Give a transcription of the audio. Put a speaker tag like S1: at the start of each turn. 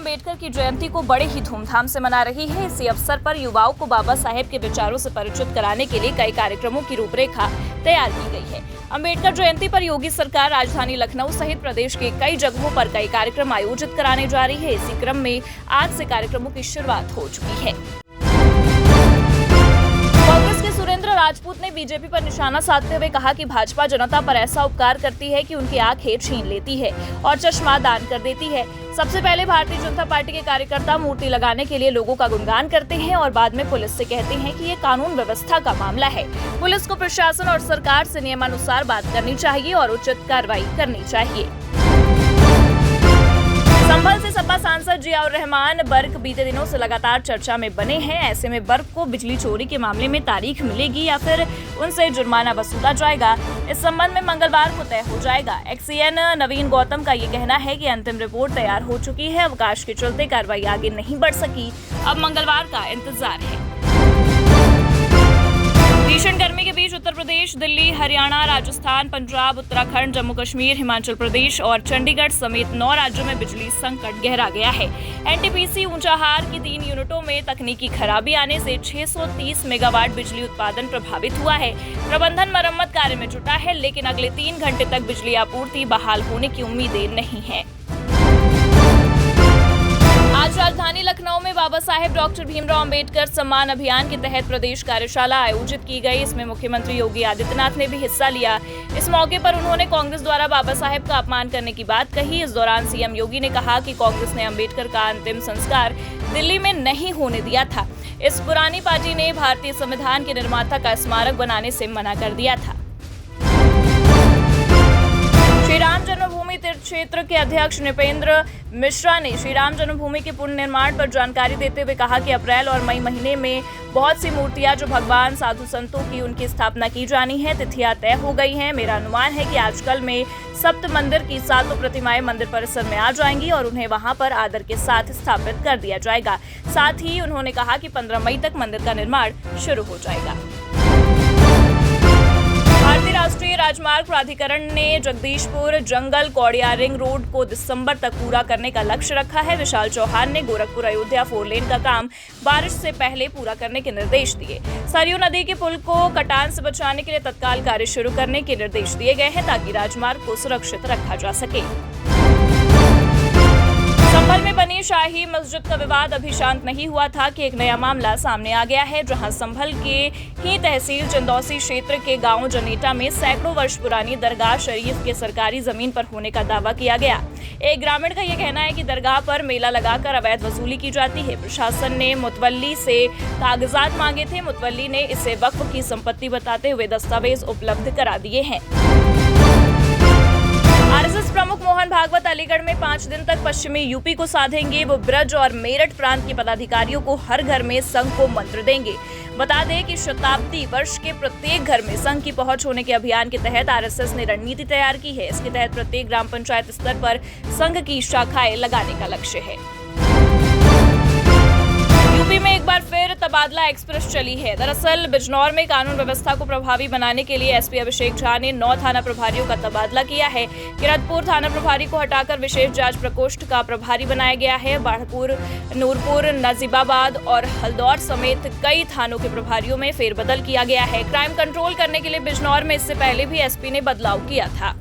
S1: अम्बेडकर की जयंती को बड़े ही धूमधाम से मना रही है। इसी अवसर पर युवाओं को बाबा साहेब के विचारों से परिचित कराने के लिए कई कार्यक्रमों की रूपरेखा तैयार की गई है। अम्बेडकर जयंती पर योगी सरकार राजधानी लखनऊ सहित प्रदेश के कई जगहों पर कई कार्यक्रम आयोजित कराने जा रही है। इसी क्रम में आज से कार्यक्रमों की शुरुआत हो चुकी है। कांग्रेस के सुरेंद्र राजपूत ने बीजेपी पर निशाना साधते हुए कहा कि भाजपा जनता पर ऐसा उपकार करती है कि उनकी आंखें छीन लेती है और चश्मा दान कर देती है। सबसे पहले भारतीय जनता पार्टी के कार्यकर्ता मूर्ति लगाने के लिए लोगों का गुणगान करते हैं और बाद में पुलिस से कहते हैं कि ये कानून व्यवस्था का मामला है। पुलिस को प्रशासन और सरकार से नियमानुसार बात करनी चाहिए और उचित कार्रवाई करनी चाहिए। संभल से सपा सांसद जियाउर रहमान बर्क बीते दिनों से लगातार चर्चा में बने हैं। ऐसे में बर्क को बिजली चोरी के मामले में तारीख मिलेगी या फिर उनसे जुर्माना वसूला जाएगा, इस संबंध में मंगलवार को तय हो जाएगा। एक्सीएन नवीन गौतम का ये कहना है कि अंतिम रिपोर्ट तैयार हो चुकी है। अवकाश के चलते कार्रवाई आगे नहीं बढ़ सकी, अब मंगलवार का इंतजार है। भीषण गर्मी के बीच उत्तर प्रदेश, दिल्ली, हरियाणा, राजस्थान, पंजाब, उत्तराखंड, जम्मू कश्मीर, हिमाचल प्रदेश और चंडीगढ़ समेत 9 राज्यों में बिजली संकट गहरा गया है। एनटीपीसी ऊंचाहार की 3 यूनिटों में तकनीकी खराबी आने से 630 मेगावाट बिजली उत्पादन प्रभावित हुआ है। प्रबंधन मरम्मत कार्य में जुटा है, लेकिन अगले 3 घंटे तक बिजली आपूर्ति बहाल होने की उम्मीदें नहीं है। आज राजधानी लखनऊ में बाबा साहेब डॉक्टर भीमराव अंबेडकर सम्मान अभियान के तहत प्रदेश कार्यशाला आयोजित की गई। इसमें मुख्यमंत्री योगी आदित्यनाथ ने भी हिस्सा लिया। इस मौके पर उन्होंने कांग्रेस द्वारा बाबा साहेब का अपमान करने की बात कही। इस दौरान सीएम योगी ने कहा कि कांग्रेस ने अंबेडकर का अंतिम संस्कार दिल्ली में नहीं होने दिया था। इस पुरानी पार्टी ने भारतीय संविधान के निर्माता का स्मारक बनाने से मना कर दिया था। श्री राम जन्मभूमि तीर्थ क्षेत्र के अध्यक्ष नृपेंद्र मिश्रा ने श्री राम जन्मभूमि के पुनर्निर्माण पर जानकारी देते हुए कहा कि अप्रैल और मई महीने में बहुत सी मूर्तियां जो भगवान साधु संतों की उनकी स्थापना की जानी है, तिथियां तय हो गई हैं। मेरा अनुमान है कि आजकल में सप्त मंदिर की 7 प्रतिमाएं मंदिर परिसर में आ जाएंगी और उन्हें वहां पर आदर के साथ स्थापित कर दिया जाएगा। साथ ही उन्होंने कहा कि 15 मई तक मंदिर का निर्माण शुरू हो जाएगा। भारतीय राष्ट्रीय राजमार्ग प्राधिकरण ने जगदीशपुर जंगल कौड़िया रिंग रोड को दिसंबर तक पूरा करने का लक्ष्य रखा है। विशाल चौहान ने गोरखपुर अयोध्या 4 लेन का काम बारिश से पहले पूरा करने के निर्देश दिए। सरयू नदी के पुल को कटान से बचाने के लिए तत्काल कार्य शुरू करने के निर्देश दिए गए हैं ताकि राजमार्ग को सुरक्षित रखा जा सके। संभल में बनी शाही मस्जिद का विवाद अभी शांत नहीं हुआ था कि एक नया मामला सामने आ गया है, जहां संभल के ही तहसील चंदौसी क्षेत्र के गांव जनेटा में सैकड़ों वर्ष पुरानी दरगाह शरीफ के सरकारी जमीन पर होने का दावा किया गया। एक ग्रामीण का यह कहना है कि दरगाह पर मेला लगाकर अवैध वसूली की जाती है। प्रशासन ने मुतवल्ली से कागजात मांगे थे। मुतवल्ली ने इसे वक्फ की संपत्ति बताते हुए दस्तावेज उपलब्ध करा दिए हैं। आरएसएस प्रमुख मोहन भागवत अलीगढ़ में 5 दिन तक पश्चिमी यूपी को साधेंगे। वो ब्रज और मेरठ प्रांत के पदाधिकारियों को हर घर में संघ को मंत्र देंगे। बता दें कि शताब्दी वर्ष के प्रत्येक घर में संघ की पहुंच होने के अभियान के तहत आरएसएस ने रणनीति तैयार की है। इसके तहत प्रत्येक ग्राम पंचायत स्तर पर संघ की शाखाएं लगाने का लक्ष्य है। यूपी में एक बार फिर तबादला एक्सप्रेस चली है। दरअसल बिजनौर में कानून व्यवस्था को प्रभावी बनाने के लिए एसपी अभिषेक झा ने 9 थाना प्रभारियों का तबादला किया है। किरतपुर थाना प्रभारी को हटाकर विशेष जांच प्रकोष्ठ का प्रभारी बनाया गया है। बाढ़पुर, नूरपुर, नजीबाबाद और हल्दौर समेत कई थानों के प्रभारियों में फेरबदल किया गया है। क्राइम कंट्रोल करने के लिए बिजनौर में इससे पहले भी एसपी ने बदलाव किया था।